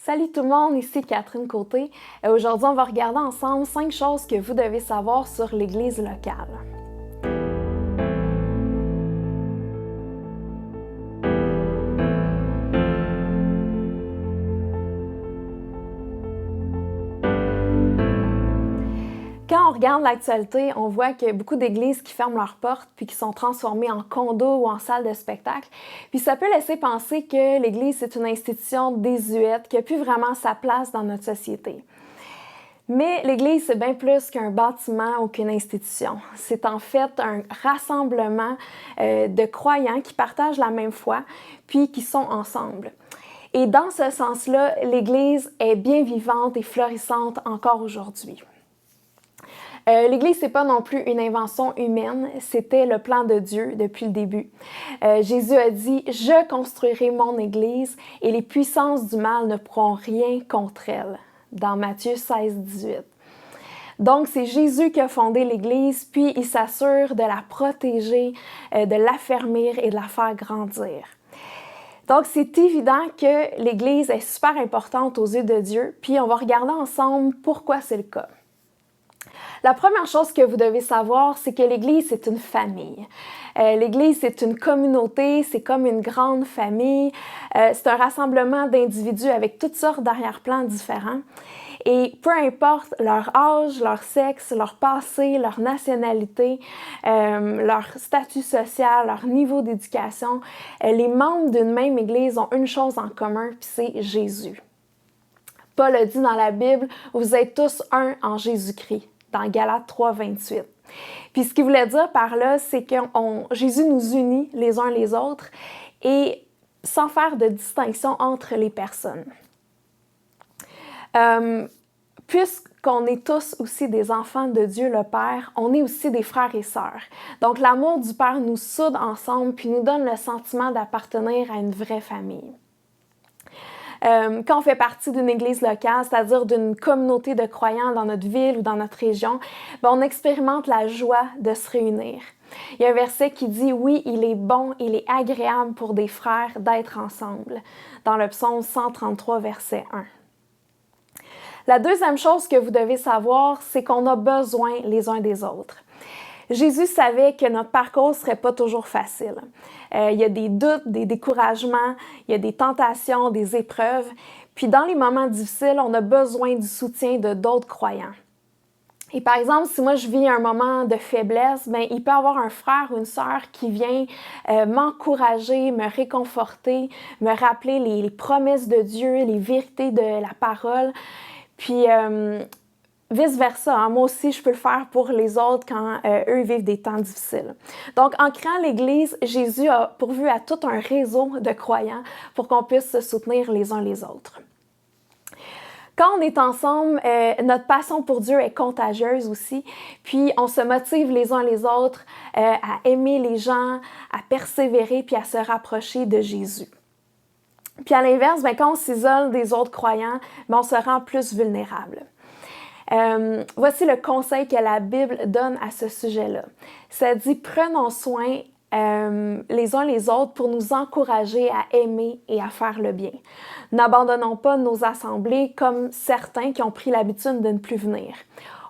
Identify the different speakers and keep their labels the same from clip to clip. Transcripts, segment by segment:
Speaker 1: Salut tout le monde, ici Catherine Côté. Aujourd'hui, on va regarder ensemble 5 choses que vous devez savoir sur l'Église locale. Quand on regarde l'actualité, on voit qu'il y a beaucoup d'églises qui ferment leurs portes puis qui sont transformées en condos ou en salles de spectacle. Puis ça peut laisser penser que l'Église c'est une institution désuète, qui n'a plus vraiment sa place dans notre société. Mais l'Église, c'est bien plus qu'un bâtiment ou qu'une institution. C'est en fait un rassemblement de croyants qui partagent la même foi puis qui sont ensemble. Et dans ce sens-là, l'Église est bien vivante et florissante encore aujourd'hui. L'Église, c'est pas non plus une invention humaine, c'était le plan de Dieu depuis le début. Jésus a dit « Je construirai mon Église et les puissances du mal ne pourront rien contre elle » dans Matthieu 16, 18. Donc, c'est Jésus qui a fondé l'Église, puis il s'assure de la protéger, de l'affermir et de la faire grandir. Donc, c'est évident que l'Église est super importante aux yeux de Dieu, puis on va regarder ensemble pourquoi c'est le cas. La première chose que vous devez savoir, c'est que l'Église, c'est une famille. L'Église, c'est une communauté, c'est comme une grande famille. C'est un rassemblement d'individus avec toutes sortes d'arrière-plans différents. Et peu importe leur âge, leur sexe, leur passé, leur nationalité, leur statut social, leur niveau d'éducation, les membres d'une même Église ont une chose en commun, puis c'est Jésus. Paul a dit dans la Bible, « Vous êtes tous un en Jésus-Christ ». Dans Galates 3, 28. Puis ce qu'il voulait dire par là, c'est que Jésus nous unit les uns les autres et sans faire de distinction entre les personnes. Puisqu'on est tous aussi des enfants de Dieu le Père, on est aussi des frères et sœurs. Donc l'amour du Père nous soude ensemble puis nous donne le sentiment d'appartenir à une vraie famille. Quand on fait partie d'une église locale, c'est-à-dire d'une communauté de croyants dans notre ville ou dans notre région, on expérimente la joie de se réunir. Il y a un verset qui dit « Oui, il est bon, il est agréable pour des frères d'être ensemble » dans le psaume 133, verset 1. La deuxième chose que vous devez savoir, c'est qu'on a besoin les uns des autres. Jésus savait que notre parcours ne serait pas toujours facile. Il y a des doutes, des découragements, il y a des tentations, des épreuves. Puis dans les moments difficiles, on a besoin du soutien de d'autres croyants. Et par exemple, si moi je vis un moment de faiblesse, il peut y avoir un frère ou une sœur qui vient m'encourager, me réconforter, me rappeler les promesses de Dieu, les vérités de la parole. Puis vice-versa, moi aussi, je peux le faire pour les autres quand eux vivent des temps difficiles. Donc, en créant l'Église, Jésus a pourvu à tout un réseau de croyants pour qu'on puisse se soutenir les uns les autres. Quand on est ensemble, notre passion pour Dieu est contagieuse aussi, puis on se motive les uns les autres à aimer les gens, à persévérer puis à se rapprocher de Jésus. Puis à l'inverse, quand on s'isole des autres croyants, on se rend plus vulnérable. Voici le conseil que la Bible donne à ce sujet-là. Ça dit « Prenons soin les uns les autres pour nous encourager à aimer et à faire le bien. N'abandonnons pas nos assemblées comme certains qui ont pris l'habitude de ne plus venir.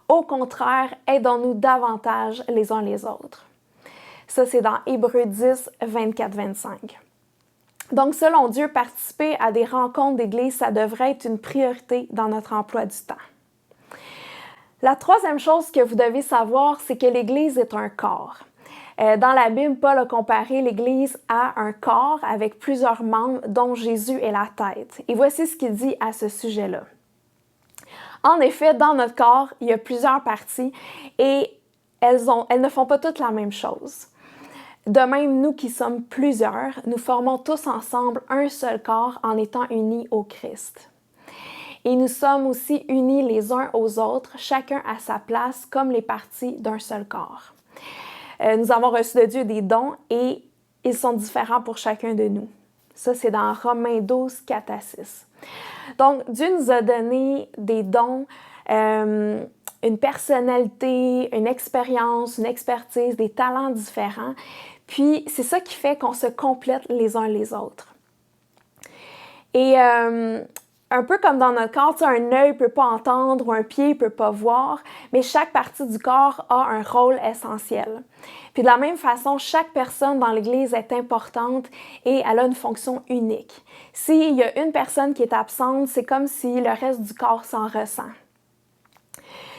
Speaker 1: Au contraire, aidons-nous davantage les uns les autres. » Ça, c'est dans Hébreux 10, 24-25. Donc, selon Dieu, participer à des rencontres d'église, ça devrait être une priorité dans notre emploi du temps. La troisième chose que vous devez savoir, c'est que l'Église est un corps. Dans la Bible, Paul a comparé l'Église à un corps avec plusieurs membres dont Jésus est la tête. Et voici ce qu'il dit à ce sujet-là. En effet, dans notre corps, il y a plusieurs parties et elles ne font pas toutes la même chose. De même, nous qui sommes plusieurs, nous formons tous ensemble un seul corps en étant unis au Christ. Et nous sommes aussi unis les uns aux autres, chacun à sa place, comme les parties d'un seul corps. Nous avons reçu de Dieu des dons et ils sont différents pour chacun de nous. Ça, c'est dans Romains 12, 4-6. Donc, Dieu nous a donné des dons, une personnalité, une expérience, une expertise, des talents différents. Puis, c'est ça qui fait qu'on se complète les uns les autres. Et un peu comme dans notre corps, un œil ne peut pas entendre ou un pied ne peut pas voir, mais chaque partie du corps a un rôle essentiel. Puis de la même façon, chaque personne dans l'Église est importante et elle a une fonction unique. S'il y a une personne qui est absente, c'est comme si le reste du corps s'en ressent.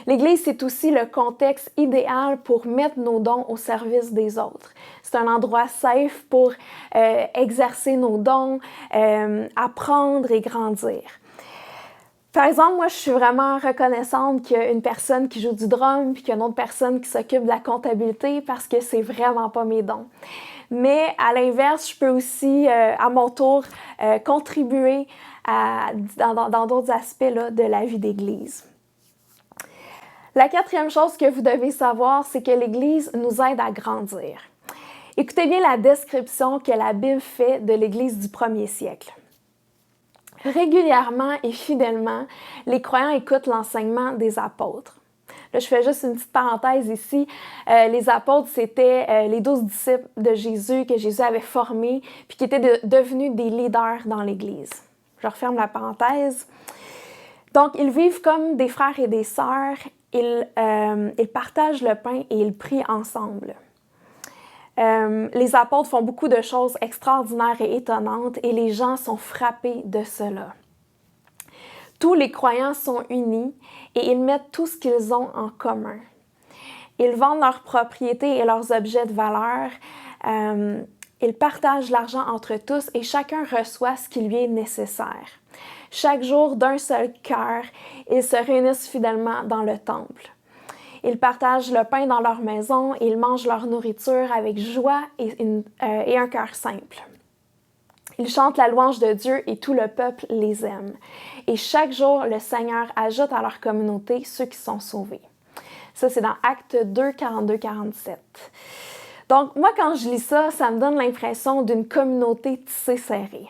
Speaker 1: L'Église, c'est aussi le contexte idéal pour mettre nos dons au service des autres. C'est un endroit safe pour exercer nos dons, apprendre et grandir. Par exemple, moi, je suis vraiment reconnaissante qu'il y a une personne qui joue du drum puis qu'il y a une autre personne qui s'occupe de la comptabilité parce que c'est vraiment pas mes dons. Mais à l'inverse, je peux aussi, à mon tour, contribuer dans d'autres aspects là, de la vie d'Église. La quatrième chose que vous devez savoir, c'est que l'Église nous aide à grandir. Écoutez bien la description que la Bible fait de l'Église du premier siècle. Régulièrement et fidèlement, les croyants écoutent l'enseignement des apôtres. Là, je fais juste une petite parenthèse ici. Les apôtres, c'était les 12 disciples de Jésus que Jésus avait formés puis qui étaient devenus des leaders dans l'Église. Je referme la parenthèse. Donc, ils vivent comme des frères et des sœurs. Ils partagent le pain et ils prient ensemble. Les apôtres font beaucoup de choses extraordinaires et étonnantes et les gens sont frappés de cela. Tous les croyants sont unis et ils mettent tout ce qu'ils ont en commun. Ils vendent leurs propriétés et leurs objets de valeur. Ils partagent l'argent entre tous et chacun reçoit ce qui lui est nécessaire. Chaque jour, d'un seul cœur, ils se réunissent fidèlement dans le temple. Ils partagent le pain dans leur maison et ils mangent leur nourriture avec joie et un cœur simple. Ils chantent la louange de Dieu et tout le peuple les aime. Et chaque jour, le Seigneur ajoute à leur communauté ceux qui sont sauvés. Ça, c'est dans Actes 2, 42-47. Donc, moi, quand je lis ça, ça me donne l'impression d'une communauté tissée serrée.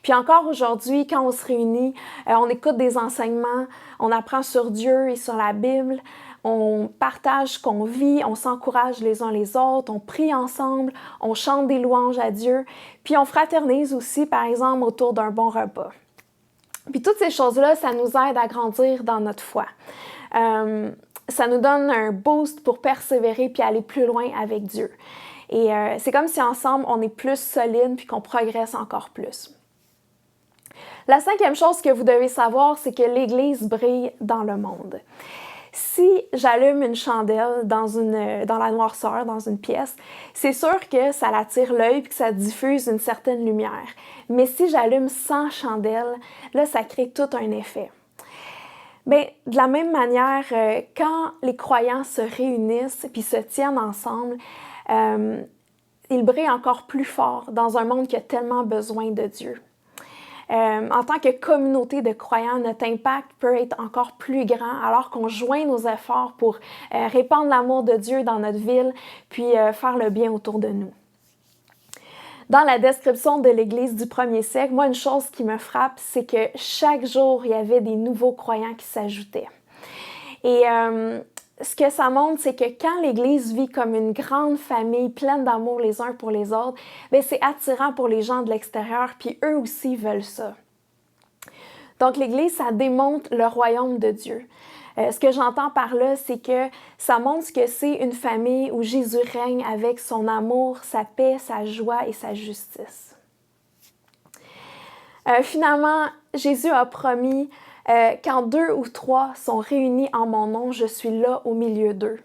Speaker 1: Puis encore aujourd'hui, quand on se réunit, on écoute des enseignements, on apprend sur Dieu et sur la Bible, on partage ce qu'on vit, on s'encourage les uns les autres, on prie ensemble, on chante des louanges à Dieu, puis on fraternise aussi, par exemple, autour d'un bon repas. Puis toutes ces choses-là, ça nous aide à grandir dans notre foi. Ça nous donne un boost pour persévérer puis aller plus loin avec Dieu. Et c'est comme si ensemble, on est plus solide puis qu'on progresse encore plus. La cinquième chose que vous devez savoir, c'est que l'Église brille dans le monde. Si j'allume une chandelle dans la noirceur, dans une pièce, c'est sûr que ça attire l'œil et que ça diffuse une certaine lumière. Mais si j'allume 100 chandelles, là, ça crée tout un effet. Bien, de la même manière, quand les croyants se réunissent puis se tiennent ensemble, ils brillent encore plus fort dans un monde qui a tellement besoin de Dieu. En tant que communauté de croyants, notre impact peut être encore plus grand alors qu'on joint nos efforts pour répandre l'amour de Dieu dans notre ville, puis faire le bien autour de nous. Dans la description de l'Église du premier siècle, moi, une chose qui me frappe, c'est que chaque jour, il y avait des nouveaux croyants qui s'ajoutaient. Et ce que ça montre, c'est que quand l'Église vit comme une grande famille pleine d'amour les uns pour les autres, bien, c'est attirant pour les gens de l'extérieur, puis eux aussi veulent ça. Donc l'Église, ça démontre le royaume de Dieu. Ce que j'entends par là, c'est que ça montre ce que c'est une famille où Jésus règne avec son amour, sa paix, sa joie et sa justice. Finalement, Jésus a promis quand 2 ou 3 sont réunis en mon nom, je suis là au milieu d'eux,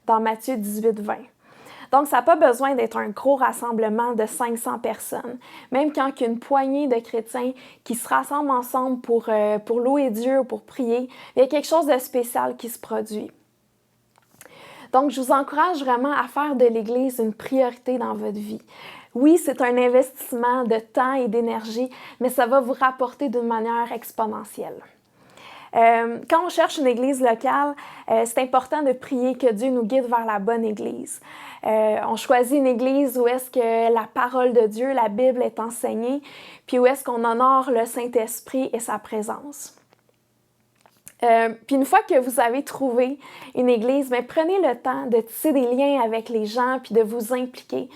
Speaker 1: dans Matthieu 18, 20. Donc, ça n'a pas besoin d'être un gros rassemblement de 500 personnes. Même quand il y a une poignée de chrétiens qui se rassemblent ensemble pour louer Dieu ou pour prier, il y a quelque chose de spécial qui se produit. Donc, je vous encourage vraiment à faire de l'Église une priorité dans votre vie. Oui, c'est un investissement de temps et d'énergie, mais ça va vous rapporter d'une manière exponentielle. Quand on cherche une église locale, c'est important de prier que Dieu nous guide vers la bonne église. On choisit une église où est-ce que la parole de Dieu, la Bible est enseignée, puis où est-ce qu'on honore le Saint-Esprit et sa présence. Puis une fois que vous avez trouvé une église, bien, prenez le temps de tisser des liens avec les gens puis de vous impliquer.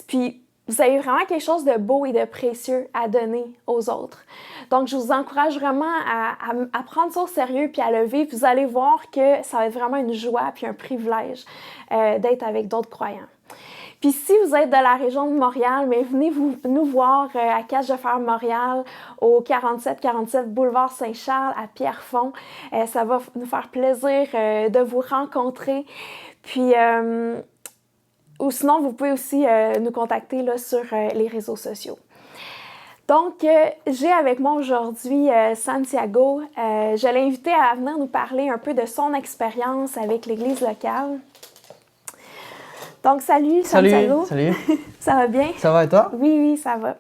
Speaker 1: Puis vous avez vraiment quelque chose de beau et de précieux à donner aux autres. Donc, je vous encourage vraiment à prendre ça au sérieux puis à le vivre. Vous allez voir que ça va être vraiment une joie puis un privilège d'être avec d'autres croyants. Puis si vous êtes de la région de Montréal, mais venez nous voir à Cache de Fer Montréal, au 4747 Boulevard Saint-Charles, à Pierrefonds. Ça va nous faire plaisir de vous rencontrer. Puis, ou sinon, vous pouvez aussi nous contacter là, sur les réseaux sociaux. Donc, j'ai avec moi aujourd'hui Santiago. Je l'ai invité à venir nous parler un peu de son expérience avec l'Église locale. Donc, salut Santiago.
Speaker 2: Salut.
Speaker 1: Ça va bien?
Speaker 2: Ça va et toi?
Speaker 1: Oui, ça va.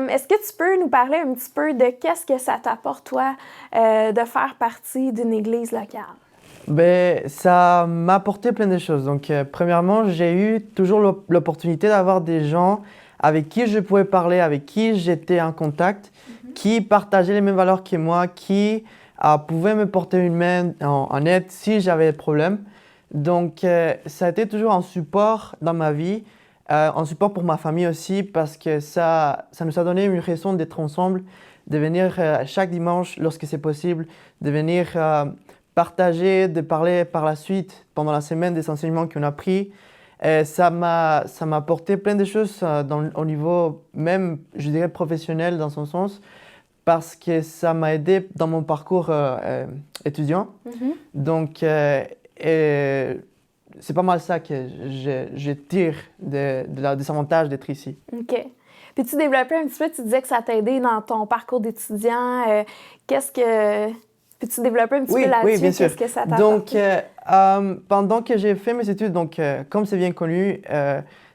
Speaker 1: Est-ce que tu peux nous parler un petit peu de qu'est-ce que ça t'apporte, toi, de faire partie d'une église locale?
Speaker 2: Ben, ça m'a apporté plein de choses. Donc, premièrement, j'ai eu toujours l'opportunité d'avoir des gens avec qui je pouvais parler, avec qui j'étais en contact, qui partageaient les mêmes valeurs que moi, qui pouvaient me porter une main en aide si j'avais des problèmes. Donc, ça a été toujours un support dans ma vie, un support pour ma famille aussi, parce que ça nous a donné une raison d'être ensemble, de venir chaque dimanche lorsque c'est possible, de venir partager, de parler par la suite pendant la semaine des enseignements qu'on a pris. Ça m'a apporté plein de choses au niveau même, je dirais, professionnel dans son sens, parce que ça m'a aidé dans mon parcours étudiant. Donc, et c'est pas mal ça que je tire des avantages d'être ici.
Speaker 1: OK. Puis tu développais un petit peu, tu disais que ça t'a aidé dans ton parcours d'étudiant. Peux-tu développer un petit peu là-dessus?
Speaker 2: Oui, bien sûr.
Speaker 1: Qu'est-ce que ça t'a
Speaker 2: Donc,
Speaker 1: apporté?
Speaker 2: pendant que j'ai fait mes études, donc, comme c'est bien connu,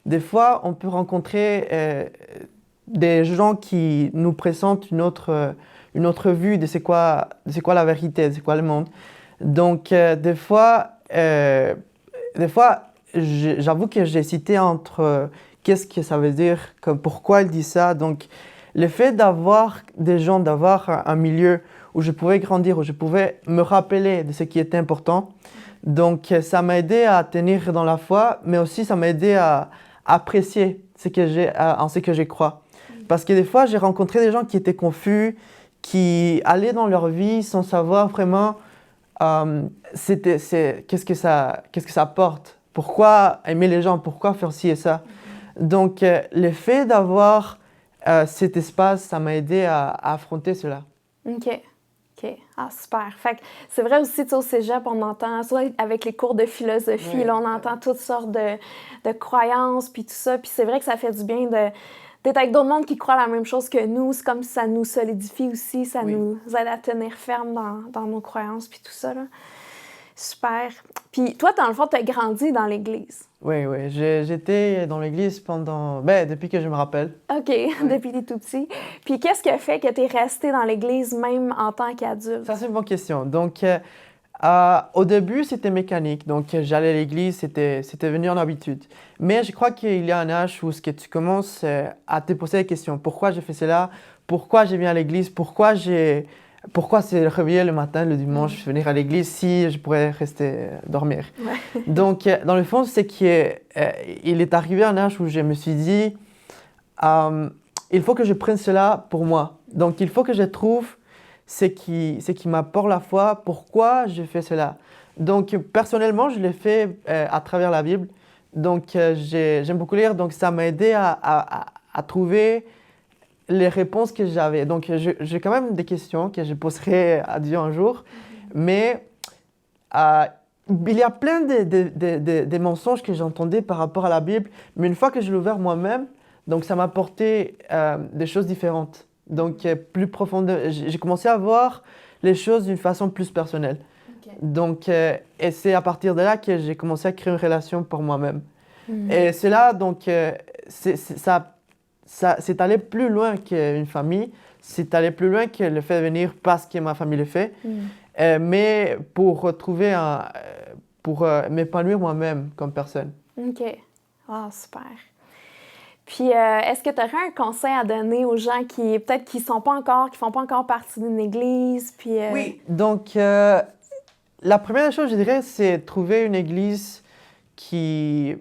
Speaker 2: des fois, on peut rencontrer des gens qui nous présentent une autre vue de c'est quoi la vérité, de c'est quoi le monde. Donc, des fois, j'avoue que j'ai hésité entre qu'est-ce que ça veut dire, comme pourquoi il dit ça. Donc, le fait d'avoir des gens, d'avoir un milieu où je pouvais grandir, où je pouvais me rappeler de ce qui était important. Donc, ça m'a aidé à tenir dans la foi, mais aussi ça m'a aidé à apprécier ce que je crois. Parce que des fois, j'ai rencontré des gens qui étaient confus, qui allaient dans leur vie sans savoir vraiment qu'est-ce que ça apporte, pourquoi aimer les gens, pourquoi faire ci et ça. Donc, le fait d'avoir cet espace, ça m'a aidé à affronter cela.
Speaker 1: OK. Ah, super. Fait que c'est vrai aussi, tu sais, au cégep, on entend, soit avec les cours de philosophie, là, on entend toutes sortes de croyances, puis tout ça. Puis c'est vrai que ça fait du bien d'être avec d'autres mondes qui croient la même chose que nous. C'est comme si ça nous solidifie aussi, ça nous aide à tenir ferme dans nos croyances, puis tout ça, là. Super. Puis toi, dans le fond, tu as grandi dans l'Église.
Speaker 2: Oui. J'étais dans l'Église depuis que je me rappelle.
Speaker 1: OK, depuis que tu es tout petit. Puis qu'est-ce qui a fait que tu es resté dans l'Église même en tant qu'adulte?
Speaker 2: Ça, c'est une bonne question. Donc, au début, c'était mécanique. Donc, j'allais à l'Église, c'était devenu une habitude. Mais je crois qu'il y a un âge où tu commences à te poser des questions. Pourquoi j'ai fait cela? Pourquoi je viens à l'Église? Pourquoi c'est réveillé le matin, le dimanche, venir à l'église si je pourrais rester dormir. Ouais. Donc, dans le fond, c'est qu'il est arrivé un âge où je me suis dit, il faut que je prenne cela pour moi. Donc, il faut que je trouve ce qui m'apporte la foi, pourquoi je fais cela. Donc, personnellement, je l'ai fait à travers la Bible. Donc, j'aime beaucoup lire, donc ça m'a aidé à trouver les réponses que j'avais. Donc, j'ai quand même des questions que je poserai à Dieu un jour, mais il y a plein de mensonges que j'entendais par rapport à la Bible, mais une fois que je l'ai ouvert moi-même, donc ça m'a apporté des choses différentes, donc plus profondes. J'ai commencé à voir les choses d'une façon plus personnelle. Okay. Donc, et c'est à partir de là que j'ai commencé à créer une relation pour moi-même. Et c'est là, donc, ça c'est allé plus loin qu'une famille, c'est allé plus loin que le fait de venir parce que ma famille le fait, mais pour retrouver pour m'épanouir moi-même comme personne.
Speaker 1: OK. Ah, super. Puis, est-ce que tu aurais un conseil à donner aux gens qui font pas encore partie d'une église? Puis,
Speaker 2: Oui. Donc, la première chose, je dirais, c'est trouver une église qui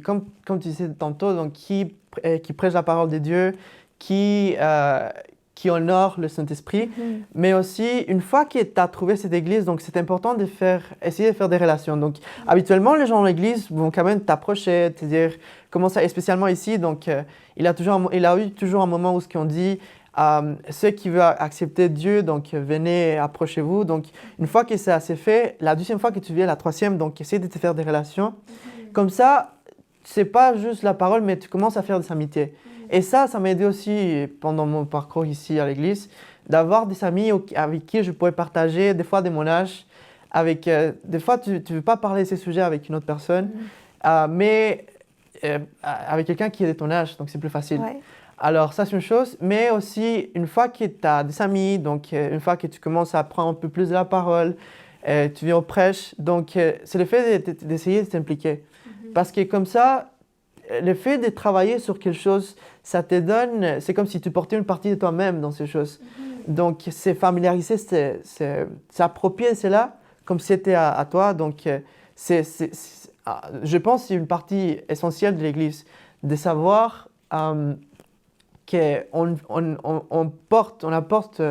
Speaker 2: comme tu disais tantôt, donc qui prêche la parole de Dieu, qui honore le Saint-Esprit, mais aussi, une fois que tu as trouvé cette église, donc c'est important essayer de faire des relations. Donc, habituellement, les gens de l'église vont quand même t'approcher, te dire comment ça, et spécialement ici, donc il a eu toujours un moment où ce qu'on dit, ceux qui veulent accepter Dieu, donc venez, approchez-vous. Donc, une fois que ça s'est fait, la deuxième fois que tu viens, la troisième, donc essaye de te faire des relations. Comme ça, c'est pas juste la parole, mais tu commences à faire des amitiés. Et ça m'a aidé aussi pendant mon parcours ici à l'église, d'avoir des amis avec qui je pourrais partager, des fois de mon âge. Des fois, tu ne veux pas parler de ces sujets avec une autre personne, mais avec quelqu'un qui est de ton âge, donc c'est plus facile.
Speaker 1: Ouais.
Speaker 2: Alors ça, c'est une chose, mais aussi, une fois que tu as des amis, donc une fois que tu commences à prendre un peu plus de la parole, tu viens au prêche, donc c'est le fait d'essayer de t'impliquer. Parce que comme ça, le fait de travailler sur quelque chose, ça te donne, c'est comme si tu portais une partie de toi-même dans ces choses. Donc, c'est familiariser, c'est s'approprier cela comme si c'était à toi. Donc, je pense que c'est une partie essentielle de l'Église, de savoir qu'on apporte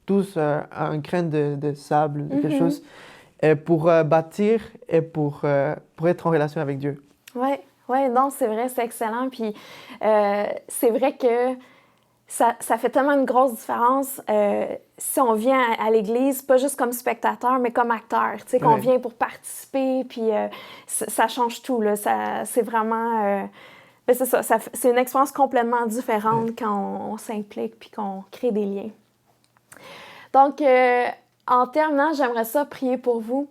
Speaker 2: tous un grain de sable, de quelque chose, pour bâtir et pour être en relation avec Dieu.
Speaker 1: Oui, non, c'est vrai, c'est excellent. Puis c'est vrai que ça fait tellement une grosse différence si on vient à l'église, pas juste comme spectateur, mais comme acteur. Tu sais, qu'on vient pour participer, puis ça change tout, là. C'est vraiment... ben c'est ça, c'est une expérience complètement différente quand on s'implique puis qu'on crée des liens. Donc, en terminant, j'aimerais ça prier pour vous.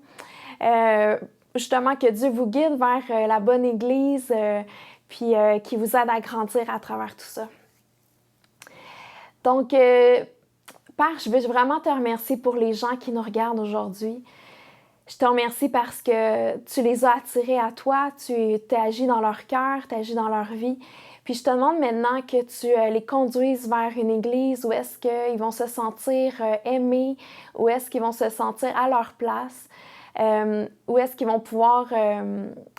Speaker 1: Justement, que Dieu vous guide vers la bonne Église, puis qui vous aide à grandir à travers tout ça. Donc, Père, je veux vraiment te remercier pour les gens qui nous regardent aujourd'hui. Je te remercie parce que tu les as attirés à toi, tu agis dans leur cœur, tu agis dans leur vie. Puis je te demande maintenant que tu les conduises vers une église où est-ce qu'ils vont se sentir aimés, où est-ce qu'ils vont se sentir à leur place, où est-ce qu'ils vont pouvoir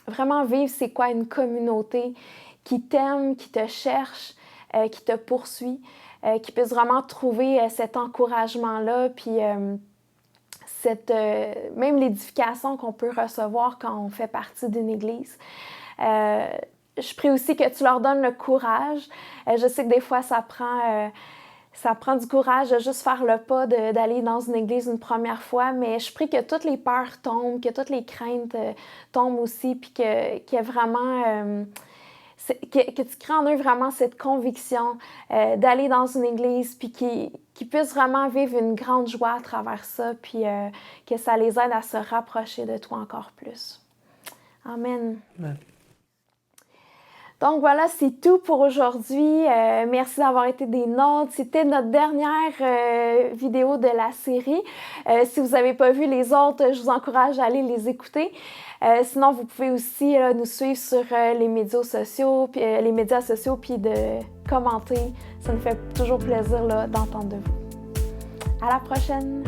Speaker 1: vraiment vivre c'est quoi une communauté qui t'aime, qui te cherche, qui te poursuit, qui puisse vraiment trouver cet encouragement-là, puis même l'édification qu'on peut recevoir quand on fait partie d'une église. Je prie aussi que tu leur donnes le courage. Je sais que des fois, ça prend du courage de juste faire le pas d'aller dans une église une première fois, mais je prie que toutes les peurs tombent, que toutes les craintes tombent aussi, puis qu'il y ait vraiment... que tu crées en eux vraiment cette conviction d'aller dans une église, puis qu'ils puissent vraiment vivre une grande joie à travers ça, puis que ça les aide à se rapprocher de toi encore plus. Amen.
Speaker 2: Amen.
Speaker 1: Donc voilà, c'est tout pour aujourd'hui. Merci d'avoir été des nôtres. C'était notre dernière vidéo de la série. Si vous n'avez pas vu les autres, je vous encourage à aller les écouter. Sinon, vous pouvez aussi nous suivre sur les médias sociaux, puis de commenter. Ça nous fait toujours plaisir d'entendre de vous. À la prochaine!